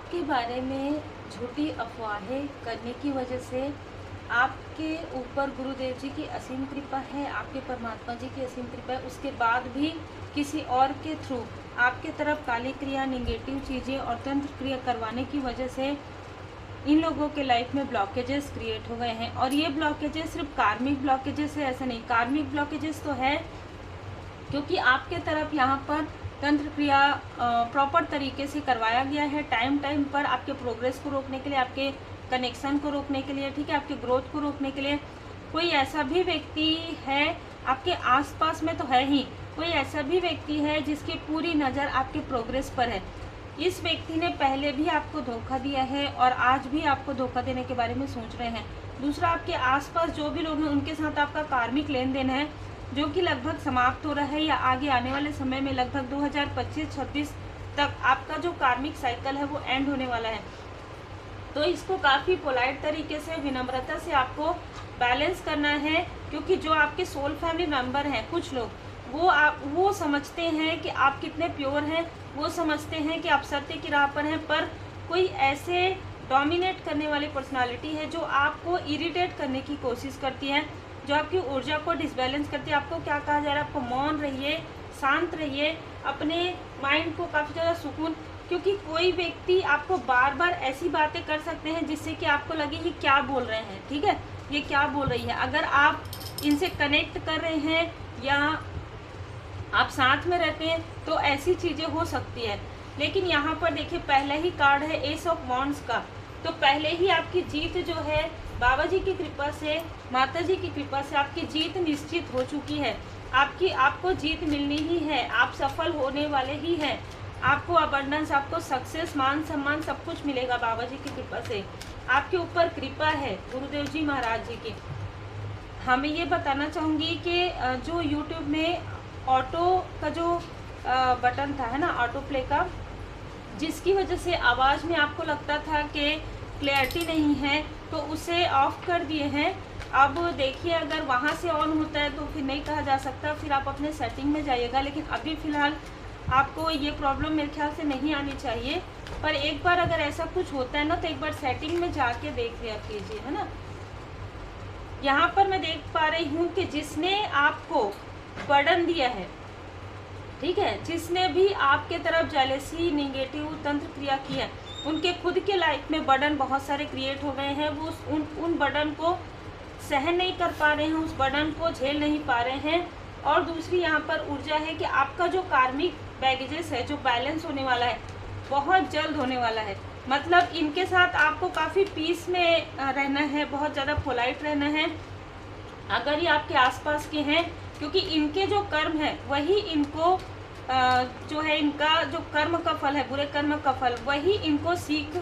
आपके बारे में झूठी अफवाहें करने की वजह से आपके ऊपर गुरुदेव जी की असीम कृपा है, आपके परमात्मा जी की असीम कृपा है। उसके बाद भी किसी और के थ्रू आपके तरफ काली क्रिया, निगेटिव चीज़ें और तंत्र क्रिया करवाने की वजह से इन लोगों के लाइफ में ब्लॉकेजेस क्रिएट हो गए हैं। और ये ब्लॉकेजेस सिर्फ कार्मिक ब्लॉकेजेस है, ऐसा नहीं। कार्मिक ब्लॉकेजेस तो है क्योंकि आपके तरफ यहाँ पर तंत्र क्रिया प्रॉपर तरीके से करवाया गया है, टाइम टाइम पर आपके प्रोग्रेस को रोकने के लिए, आपके कनेक्शन को रोकने के लिए, ठीक है, आपके ग्रोथ को रोकने के लिए। कोई ऐसा भी व्यक्ति है आपके आसपास में तो है ही, कोई ऐसा भी व्यक्ति है जिसकी पूरी नज़र आपके प्रोग्रेस पर है। इस व्यक्ति ने पहले भी आपको धोखा दिया है और आज भी आपको धोखा देने के बारे में सोच रहे हैं। दूसरा, आपके आसपास जो भी लोग हैं उनके साथ आपका कार्मिक लेन देन है जो कि लगभग समाप्त हो रहा है या आगे आने वाले समय में लगभग 2025-26 तक आपका जो कार्मिक साइकिल है वो एंड होने वाला है। तो इसको काफ़ी पोलाइट तरीके से, विनम्रता से आपको बैलेंस करना है, क्योंकि जो आपके सोल फैमिली मेंबर हैं, कुछ लोग वो समझते हैं कि आप कितने प्योर हैं, वो समझते हैं कि आप सत्य की राह पर हैं, पर कोई ऐसे डोमिनेट करने वाली पर्सनालिटी है जो आपको इरिटेट करने की कोशिश करती है, जो आपकी ऊर्जा को डिसबैलेंस करती है। आपको क्या कहा जा रहा है, आपको मौन रहिए, शांत रहिए, अपने माइंड को काफ़ी ज़्यादा सुकून, क्योंकि कोई व्यक्ति आपको बार बार ऐसी बातें कर सकते हैं जिससे कि आपको लगे ये क्या बोल रहे हैं, ठीक है, ये क्या बोल रही है। अगर आप इनसे कनेक्ट कर रहे हैं या आप साथ में रहते हैं तो ऐसी चीज़ें हो सकती है। लेकिन यहाँ पर देखिए, पहला ही कार्ड है एस ऑफ वॉन्ड्स का, तो पहले ही आपकी जीत जो है बाबा जी की कृपा से, माता जी की कृपा से आपकी जीत निश्चित हो चुकी है। आपको जीत मिलनी ही है, आप सफल होने वाले ही हैं। आपको अबंडेंस, आपको सक्सेस, मान सम्मान सब कुछ मिलेगा बाबा जी की कृपा से। आपके ऊपर कृपा है गुरुदेव जी महाराज जी की। हमें ये बताना चाहूँगी कि जो यूट्यूब में ऑटो का जो बटन था, है ना, ऑटो प्ले का, जिसकी वजह से आवाज़ में आपको लगता था कि क्लैरिटी नहीं है, तो उसे ऑफ कर दिए हैं। अब देखिए, अगर वहाँ से ऑन होता है तो फिर नहीं कहा जा सकता, फिर आप अपने सेटिंग में जाइएगा। लेकिन अभी फ़िलहाल आपको ये प्रॉब्लम मेरे ख्याल से नहीं आनी चाहिए, पर एक बार अगर ऐसा कुछ होता है ना तो एक बार सेटिंग में जाके देख लिया कीजिए, है ना। यहाँ पर मैं देख पा रही हूँ कि जिसने आपको बर्डन दिया है, ठीक है, जिसने भी आपके तरफ जेलेसी, निगेटिव तंत्र क्रिया की है, उनके खुद के लाइफ में बर्डन बहुत सारे क्रिएट हो गए हैं। वो उन बर्डन को सहन नहीं कर पा रहे हैं, उस बर्डन को झेल नहीं पा रहे हैं। और दूसरी यहाँ पर ऊर्जा है कि आपका जो कार्मिक बैगेजेस है, जो बैलेंस होने वाला है, बहुत जल्द होने वाला है। मतलब इनके साथ आपको काफ़ी पीस में रहना है, बहुत ज़्यादा पोलाइट रहना है अगर ये आपके आसपास के हैं, क्योंकि इनके जो कर्म है वही इनको जो है, इनका जो कर्म का फल है, बुरे कर्म का फल, वही इनको सीख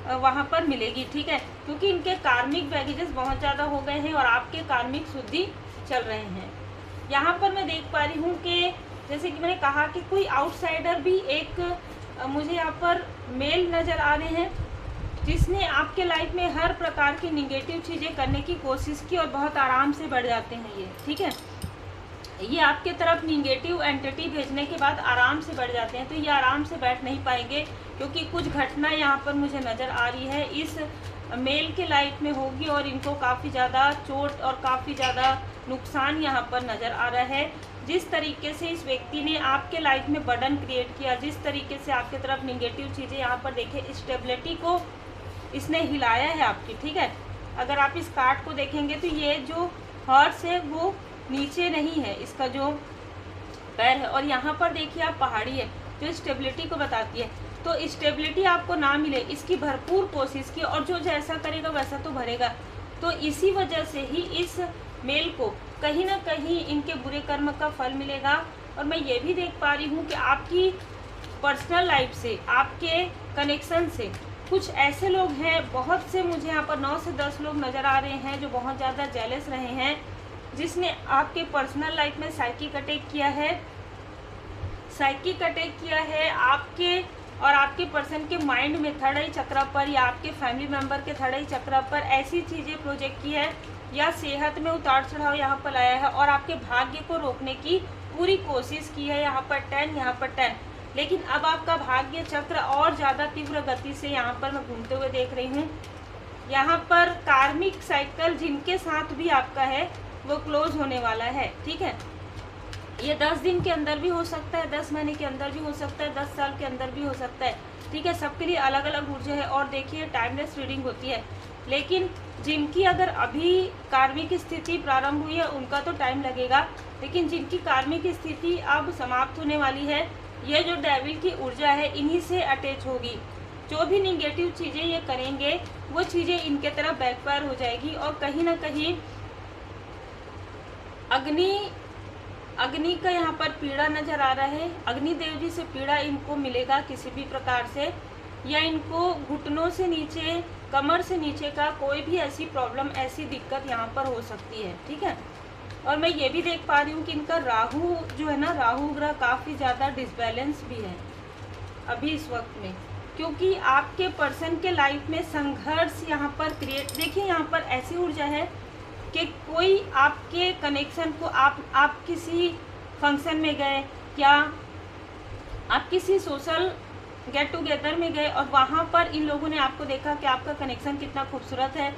वहाँ पर मिलेगी, ठीक है, क्योंकि इनके कार्मिक बैगेजेस बहुत ज़्यादा हो गए हैं और आपके कार्मिक शुद्धि चल रहे हैं। यहाँ पर मैं देख पा रही हूँ कि जैसे कि मैंने कहा कि कोई आउटसाइडर भी एक मुझे यहाँ पर मेल नज़र आ रहे हैं, जिसने आपके लाइफ में हर प्रकार की निगेटिव चीज़ें करने की कोशिश की और बहुत आराम से बढ़ जाते हैं ये, ठीक है। ये आपके तरफ निगेटिव एंटिटी भेजने के बाद आराम से बढ़ जाते हैं, तो ये आराम से बैठ नहीं पाएंगे, क्योंकि कुछ घटना यहाँ पर मुझे नज़र आ रही है इस मेल के लाइफ में होगी और इनको काफ़ी ज़्यादा चोट और काफ़ी ज़्यादा नुकसान यहाँ पर नज़र आ रहा है। जिस तरीके से इस व्यक्ति ने आपके लाइफ में बर्डन क्रिएट किया, जिस तरीके से आपके तरफ निगेटिव चीज़ें, यहाँ पर देखें, स्टेबिलिटी को इसने हिलाया है आपकी, ठीक है। अगर आप इस कार्ड को देखेंगे तो ये जो हॉर्स है वो नीचे नहीं है, इसका जो पैर है, और यहाँ पर देखिए आप पहाड़ी है जो स्टेबिलिटी को बताती है। तो स्टेबिलिटी आपको ना मिले, इसकी भरपूर कोशिश की, और जो जैसा करेगा वैसा तो भरेगा। तो इसी वजह से ही इस मेल को कहीं ना कहीं इनके बुरे कर्म का फल मिलेगा। और मैं ये भी देख पा रही हूँ कि आपकी पर्सनल लाइफ से, आपके कनेक्शन से कुछ ऐसे लोग हैं, बहुत से मुझे यहाँ पर 9 से 10 लोग नज़र आ रहे हैं जो बहुत ज़्यादा जेलस रहे हैं, जिसने आपके पर्सनल लाइफ में साइकिक अटैक किया है, साइकिक अटैक किया है आपके और आपके पर्सन के माइंड में, थर्ड आई चक्र पर, या आपके फैमिली मेंबर के थर्ड आई चक्र पर ऐसी चीज़ें प्रोजेक्ट की है, या सेहत में उतार चढ़ाव यहाँ पर लाया है और आपके भाग्य को रोकने की पूरी कोशिश की है। यहाँ पर 10, यहाँ पर 10, लेकिन अब आपका भाग्य चक्र और ज़्यादा तीव्र गति से यहाँ पर मैं घूमते हुए देख रही हूँ। यहाँ पर कार्मिक साइकिल जिनके साथ भी आपका है वो क्लोज होने वाला है, ठीक है। ये 10 दिन के अंदर भी हो सकता है, 10 महीने के अंदर भी हो सकता है, 10 साल के अंदर भी हो सकता है, ठीक है। सबके लिए अलग अलग ऊर्जा है और देखिए टाइमलेस रीडिंग होती है। लेकिन जिनकी अगर अभी कार्मिक स्थिति प्रारंभ हुई है उनका तो टाइम लगेगा, लेकिन जिनकी कार्मिक स्थिति अब समाप्त होने वाली है, ये जो डेविल की ऊर्जा है इन्हीं से अटैच होगी। जो भी निगेटिव चीज़ें ये करेंगे वो चीज़ें इनके तरफ बैकफायर हो जाएगी और कहीं ना कहीं अग्नि का यहाँ पर पीड़ा नजर आ रहा है। अग्नि देव जी से पीड़ा इनको मिलेगा किसी भी प्रकार से, या इनको घुटनों से नीचे, कमर से नीचे का कोई भी ऐसी प्रॉब्लम, ऐसी दिक्कत यहाँ पर हो सकती है, ठीक है। और मैं ये भी देख पा रही हूँ कि इनका राहु जो है ना, राहु ग्रह काफ़ी ज़्यादा डिसबैलेंस भी है अभी इस वक्त में, क्योंकि आपके पर्सन के लाइफ में संघर्ष यहाँ पर क्रिएट, देखिए यहाँ पर ऐसी ऊर्जा है कि कोई आपके कनेक्शन को आप किसी फंक्शन में गए या आप किसी सोशल गेट टुगेदर में गए और वहाँ पर इन लोगों ने आपको देखा कि आपका कनेक्शन कितना खूबसूरत है,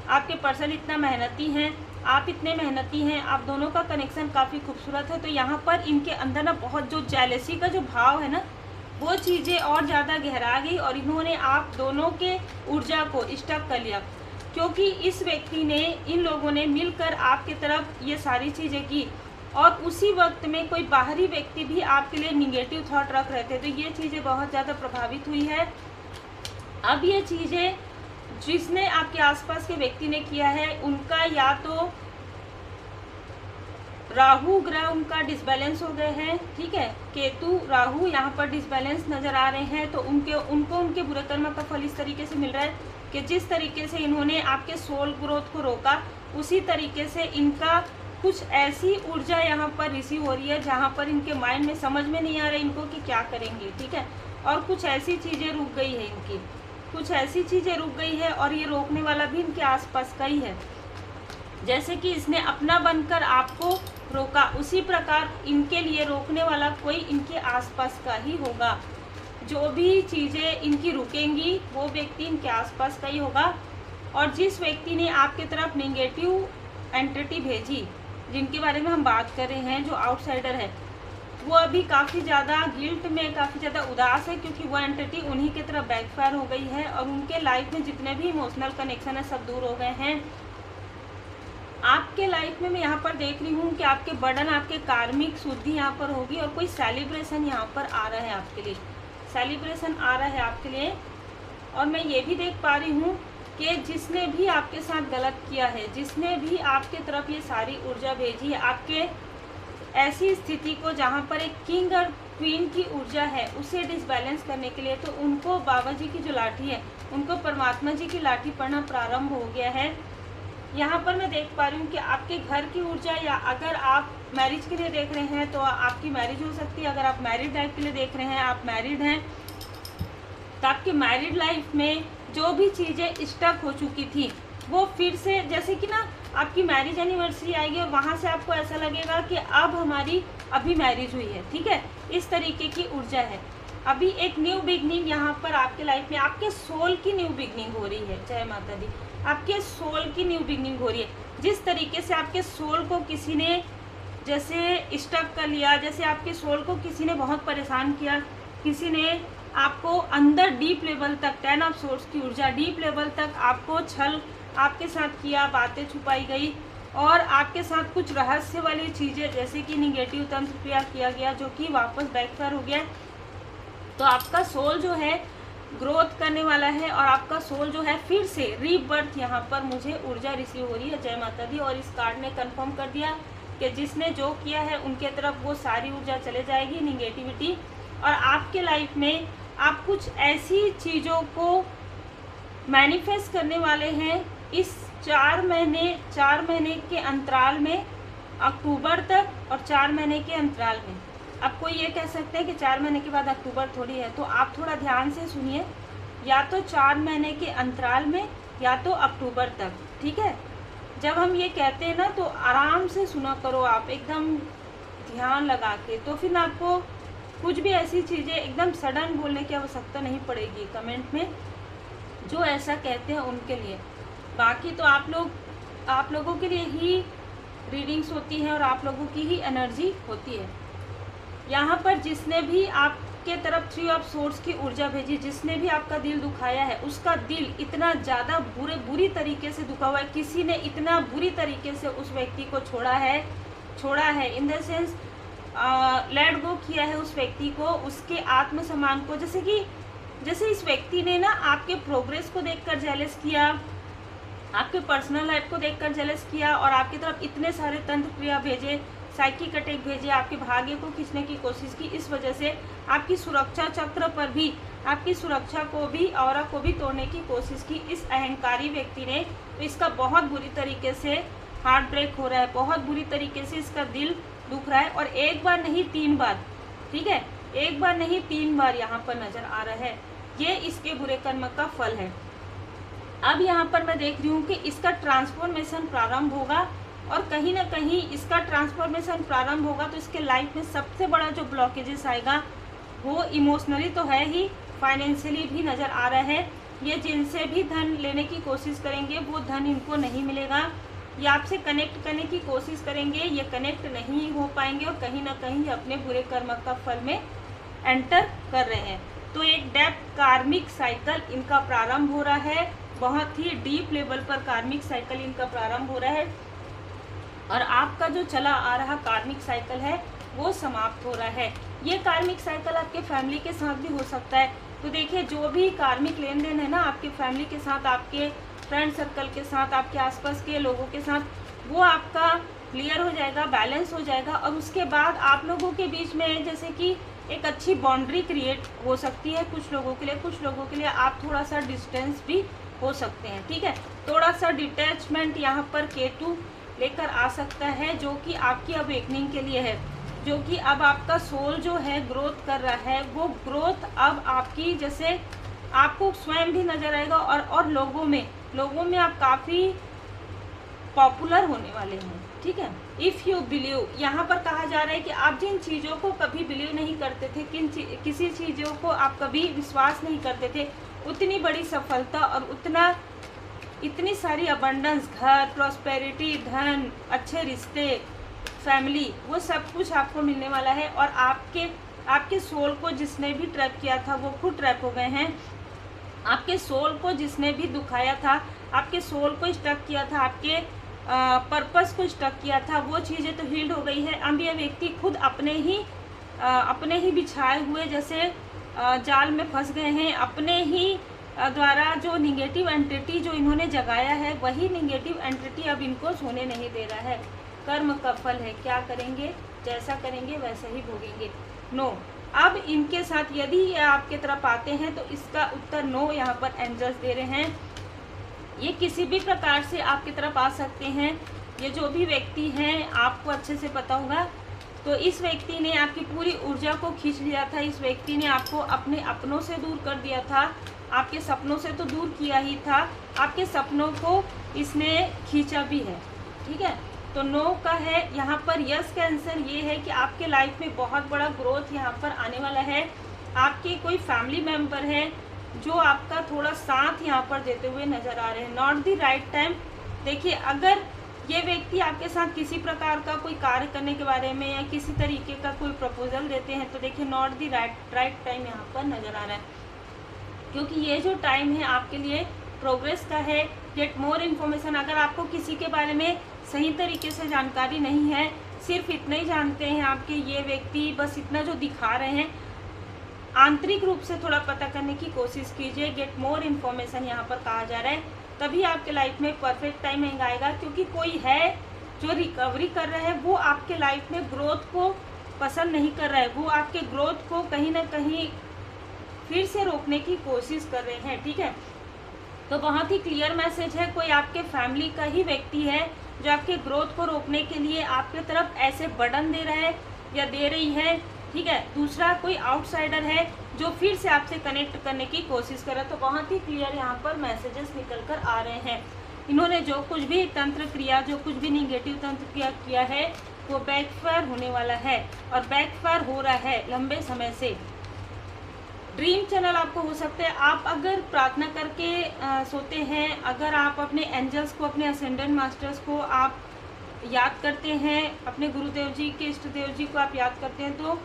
आपके पर्सन इतना मेहनती हैं, आप इतने मेहनती हैं, आप दोनों का कनेक्शन काफ़ी खूबसूरत है। तो यहाँ पर इनके अंदर ना बहुत जो जेलसी का जो भाव है ना, वो चीज़ें और ज़्यादा गहरा गई और इन्होंने आप दोनों के ऊर्जा को स्टक कर लिया, क्योंकि इस व्यक्ति ने, इन लोगों ने मिलकर आपकी तरफ ये सारी चीज़ें की और उसी वक्त में कोई बाहरी व्यक्ति भी आपके लिए निगेटिव थॉट रख रहे थे, तो ये चीज़ें बहुत ज़्यादा प्रभावित हुई है। अब ये चीज़ें जिसने आपके आसपास के व्यक्ति ने किया है, उनका या तो राहु ग्रह उनका डिसबैलेंस हो गए हैं, ठीक है, केतु राहु यहाँ पर डिसबैलेंस नज़र आ रहे हैं, तो उनको उनके बुरे कर्म का फल इस तरीके से मिल रहा है कि जिस तरीके से इन्होंने आपके सोल ग्रोथ को रोका, उसी तरीके से इनका कुछ ऐसी ऊर्जा यहाँ पर रिसीव हो रही है जहाँ पर इनके माइंड में समझ में नहीं आ रहा है इनको कि क्या करेंगे, ठीक है। और कुछ ऐसी चीज़ें रुक गई है इनकी, कुछ ऐसी चीज़ें रुक गई है और ये रोकने वाला भी इनके आसपास का ही है। जैसे कि इसने अपना बनकर आपको रोका, उसी प्रकार इनके लिए रोकने वाला कोई इनके आसपास का ही होगा। जो भी चीज़ें इनकी रुकेंगी वो व्यक्ति इनके आसपास का ही होगा। और जिस व्यक्ति ने आपके तरफ नेगेटिव एंटिटी भेजी, जिनके बारे में हम बात कर रहे हैं, जो आउटसाइडर है, वो अभी काफ़ी ज़्यादा गिल्ट में, काफ़ी ज़्यादा उदास है, क्योंकि वो एंटिटी उन्हीं की तरफ बैकफायर हो गई है और उनके लाइफ में जितने भी इमोशनल कनेक्शन है सब दूर हो गए हैं। आपके लाइफ में मैं यहाँ पर देख रही हूँ कि आपके बर्डन, आपके कार्मिक शुद्धि यहाँ पर होगी और कोई सेलिब्रेशन यहाँ पर आ रहा है आपके लिए, सेलिब्रेशन आ रहा है आपके लिए। और मैं ये भी देख पा रही हूँ कि जिसने भी आपके साथ गलत किया है, जिसने भी आपके तरफ ये सारी ऊर्जा भेजी है, आपके ऐसी स्थिति को जहाँ पर एक किंग और क्वीन की ऊर्जा है उसे डिसबैलेंस करने के लिए, तो उनको बाबा जी की जो लाठी है, उनको परमात्मा जी की लाठी पड़ना प्रारंभ हो गया है। यहाँ पर मैं देख पा रही हूँ कि आपके घर की ऊर्जा, या अगर आप मैरिज के लिए देख रहे हैं तो आपकी मैरिज हो सकती है, अगर आप मैरिड लाइफ के लिए देख रहे हैं, आप मैरिड हैं, तो आपकी मैरिड लाइफ में जो भी चीज़ें स्टक हो चुकी थी वो फिर से, जैसे कि ना आपकी मैरिज एनिवर्सरी आएगी और वहाँ से आपको ऐसा लगेगा कि अब हमारी अभी मैरिज हुई है, ठीक है, इस तरीके की ऊर्जा है। अभी एक न्यू बिगनिंग यहाँ पर आपके लाइफ में, आपके सोल की न्यू बिगनिंग हो रही है। जय माता दी। आपके सोल की न्यू बिगनिंग हो रही है। जिस तरीके से आपके सोल को किसी ने जैसे स्टक कर लिया, जैसे आपके सोल को किसी ने बहुत परेशान किया, किसी ने आपको अंदर डीप लेवल तक, 10 ऑफ सोर्स की ऊर्जा, डीप लेवल तक आपको छल आपके साथ किया, बातें छुपाई गई और आपके साथ कुछ रहस्य वाली चीज़ें जैसे कि निगेटिव तंत्र क्रिया किया गया, जो कि वापस बैकफायर हो गया। तो आपका सोल जो है ग्रोथ करने वाला है और आपका सोल जो है फिर से रीबर्थ यहाँ पर मुझे ऊर्जा रिसीव हो रही है। जय माता दी। और इस कार्ड ने कंफर्म कर दिया कि जिसने जो किया है उनके तरफ वो सारी ऊर्जा चले जाएगी, निगेटिविटी। और आपके लाइफ में आप कुछ ऐसी चीज़ों को मैनिफेस्ट करने वाले हैं इस 4 महीने के अंतराल में, अक्टूबर तक और 4 महीने के अंतराल में। अब कोई ये कह सकते हैं कि 4 महीने के बाद अक्टूबर थोड़ी है, तो आप थोड़ा ध्यान से सुनिए, या तो 4 महीने के अंतराल में या तो अक्टूबर तक, ठीक है। जब हम ये कहते हैं ना तो आराम से सुना करो आप, एकदम ध्यान लगा के, तो फिर आपको कुछ भी ऐसी चीज़ें एकदम सडन बोलने की आवश्यकता नहीं पड़ेगी कमेंट में, जो ऐसा कहते हैं उनके लिए। बाकी तो आप लोगों के लिए ही रीडिंग्स होती हैं और आप लोगों की ही एनर्जी होती है। यहाँ पर जिसने भी आपके तरफ 3 ऑफ सोर्स की ऊर्जा भेजी, जिसने भी आपका दिल दुखाया है, उसका दिल इतना ज़्यादा बुरी तरीके से दुखा हुआ है। किसी ने इतना बुरी तरीके से उस व्यक्ति को छोड़ा है in the sense let go किया है उस व्यक्ति को, उसके आत्मसम्मान को। जैसे इस व्यक्ति ने ना आपके प्रोग्रेस को देखकर जेलस किया, आपके पर्सनल लाइफ को देखकर जेलस किया और आपकी तरफ इतने सारे तंत्र क्रिया भेजे, साइकिक अटैक भेजे, आपके भाग्य को खींचने की कोशिश की। इस वजह से आपकी सुरक्षा चक्र पर भी, आपकी सुरक्षा को भी, ऑरा को भी तोड़ने की कोशिश की इस अहंकारी व्यक्ति ने। तो इसका बहुत बुरी तरीके से हार्ट ब्रेक हो रहा है, बहुत बुरी तरीके से इसका दिल दुख रहा है। और एक बार नहीं 3 बार, ठीक है, एक बार नहीं 3 बार यहाँ पर नजर आ रहा है। ये इसके बुरे कर्म का फल है। अब यहाँ पर मैं देख रही हूँ कि इसका ट्रांसफॉर्मेशन प्रारंभ होगा और कहीं ना कहीं इसका ट्रांसफॉर्मेशन प्रारंभ होगा तो इसके लाइफ में सबसे बड़ा जो ब्लॉकेजेस आएगा वो इमोशनली तो है ही, फाइनेंशियली भी नज़र आ रहा है। ये जिनसे भी धन लेने की कोशिश करेंगे वो धन इनको नहीं मिलेगा। ये आपसे कनेक्ट करने की कोशिश करेंगे, ये कनेक्ट नहीं हो पाएंगे और कहीं ना कहीं अपने बुरे कर्म का फल में एंटर कर रहे हैं। तो एक डेप्थ कार्मिक साइकिल इनका प्रारंभ हो रहा है, बहुत ही डीप लेवल पर कार्मिक साइकिल इनका प्रारंभ हो रहा है और आपका जो चला आ रहा कार्मिक साइकिल है वो समाप्त हो रहा है। ये कार्मिक साइकिल आपके फैमिली के साथ भी हो सकता है। तो देखिए, जो भी कार्मिक लेन देन है ना आपके फैमिली के साथ, आपके फ्रेंड सर्कल के साथ, आपके आसपास के लोगों के साथ, वो आपका क्लियर हो जाएगा, बैलेंस हो जाएगा और उसके बाद आप लोगों के बीच में जैसे कि एक अच्छी बाउंड्री क्रिएट हो सकती है कुछ लोगों के लिए। कुछ लोगों के लिए आप थोड़ा सा डिस्टेंस भी हो सकते हैं, ठीक है। थोड़ा सा डिटैचमेंट यहाँ पर केतु लेकर आ सकता है, जो कि आपकी अवेकनिंग के लिए है, जो कि अब आपका सोल जो है ग्रोथ कर रहा है। वो ग्रोथ अब आपकी, जैसे आपको स्वयं भी नजर आएगा और लोगों में आप काफ़ी पॉपुलर होने वाले हैं, ठीक है। इफ़ यू बिलीव, यहाँ पर कहा जा रहा है कि आप जिन चीज़ों को कभी बिलीव नहीं करते थे, किसी चीज़ों को आप कभी विश्वास नहीं करते थे, उतनी बड़ी सफलता और इतनी सारी अबंडेंस, घर, प्रॉस्पेरिटी, धन, अच्छे रिश्ते, फैमिली, वो सब कुछ आपको मिलने वाला है। और आपके सोल को जिसने भी ट्रैप किया था वो खुद ट्रैप हो गए हैं। आपके सोल को जिसने भी दुखाया था, आपके सोल को स्टक किया था, आपके पर्पस को स्टक किया था, वो चीज़ें तो हील्ड हो गई है। अब ये व्यक्ति खुद अपने ही बिछाए हुए जैसे जाल में फंस गए हैं। अपने ही द्वारा जो निगेटिव एंटिटी जो इन्होंने जगाया है, वही निगेटिव एंटिटी अब इनको सोने नहीं दे रहा है। कर्म का फल है, क्या करेंगे, जैसा करेंगे वैसा ही भोगेंगे। नो, अब इनके साथ यदि ये आपके तरफ आते हैं तो इसका उत्तर नो यहाँ पर एंजल्स दे रहे हैं। ये किसी भी प्रकार से आपकी तरफ आ सकते हैं। ये जो भी व्यक्ति हैं, आपको अच्छे से पता होगा, तो इस व्यक्ति ने आपकी पूरी ऊर्जा को खींच लिया था। इस व्यक्ति ने आपको अपने अपनों से दूर कर दिया था, आपके सपनों से तो दूर किया ही था, आपके सपनों को इसने खींचा भी है, ठीक है। तो नो का है यहाँ पर। यस का आंसर ये है कि आपके लाइफ में बहुत बड़ा ग्रोथ यहाँ पर आने वाला है। आपके कोई फैमिली मेम्बर है जो आपका थोड़ा साथ यहाँ पर देते हुए नज़र आ रहे हैं। Not the right time. देखिए, अगर ये व्यक्ति आपके साथ किसी प्रकार का कोई कार्य करने के बारे में या किसी तरीके का कोई प्रपोजल देते हैं तो देखिए नॉट द राइट टाइम यहाँ पर नज़र आ रहा है, क्योंकि ये जो टाइम है आपके लिए प्रोग्रेस का है। Get more information. अगर आपको किसी के बारे में सही तरीके से जानकारी नहीं है, सिर्फ इतना ही जानते हैं आपके ये व्यक्ति, बस इतना जो दिखा रहे हैं, आंतरिक रूप से थोड़ा पता करने की कोशिश कीजिए। गेट मोर इन्फॉर्मेशन यहाँ पर कहा जा रहा है, तभी आपके लाइफ में परफेक्ट टाइमिंग आएगा। क्योंकि कोई है जो रिकवरी कर रहा है, वो आपके लाइफ में ग्रोथ को पसंद नहीं कर रहा है, वो आपके ग्रोथ को कहीं ना कहीं फिर से रोकने की कोशिश कर रहे हैं, ठीक है। तो बहुत ही क्लियर मैसेज है, कोई आपके फैमिली का ही व्यक्ति है जो आपके ग्रोथ को रोकने के लिए आपके तरफ ऐसे बर्डन दे रहा है या दे रही है, ठीक है। दूसरा कोई आउटसाइडर है जो फिर से आपसे कनेक्ट करने की कोशिश कर रहा है। तो बहुत ही क्लियर यहाँ पर मैसेजेस निकल कर आ रहे हैं। इन्होंने जो कुछ भी तंत्र क्रिया, जो कुछ भी निगेटिव तंत्र क्रिया किया है, वो बैकफायर होने वाला है और बैकफायर हो रहा है लंबे समय से। ड्रीम चैनल आपको हो सकता है, आप अगर प्रार्थना करके सोते हैं, अगर आप अपने एंजल्स को, अपने असेंडेंट मास्टर्स को आप याद करते हैं, अपने गुरुदेव जी के इष्ट देव जी को आप याद करते हैं, तो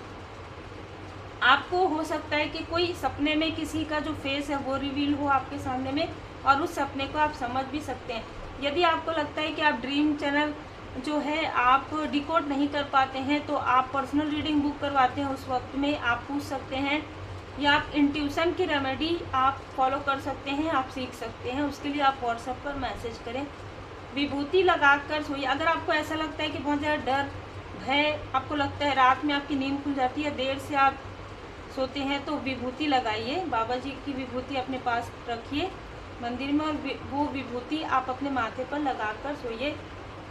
आपको हो सकता है कि कोई सपने में किसी का जो फेस है वो रिवील हो आपके सामने में, और उस सपने को आप समझ भी सकते हैं। यदि आपको लगता है कि आप ड्रीम चैनल जो है आप डिकोड नहीं कर पाते हैं, तो आप पर्सनल रीडिंग बुक करवाते हैं, उस वक्त में आप पूछ सकते हैं, या आप इंट्यूशन की रेमेडी आप फॉलो कर सकते हैं, आप सीख सकते हैं। उसके लिए आप व्हाट्सएप पर मैसेज करें। विभूति लगाकर सोइए। अगर आपको ऐसा लगता है कि बहुत ज़्यादा डर भय आपको लगता है, रात में आपकी नींद खुल जाती है, देर से आप सोते हैं, तो विभूति लगाइए। बाबा जी की विभूति अपने पास रखिए मंदिर में, और वो विभूति आप अपने माथे पर लगाकर सोइए।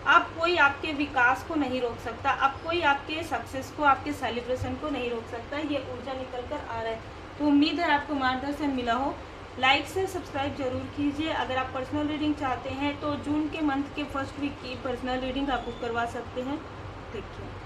अब कोई आपके विकास को नहीं रोक सकता, अब कोई आपके सक्सेस को, आपके सेलिब्रेशन को नहीं रोक सकता। ये ऊर्जा निकल कर आ रहा है। तो उम्मीद है आपको मार्गदर्शन मिला हो। लाइक से सब्सक्राइब जरूर कीजिए। अगर आप पर्सनल रीडिंग चाहते हैं तो जून के मंथ के फर्स्ट वीक की पर्सनल रीडिंग आप बुक करवा सकते हैं। ठीक है।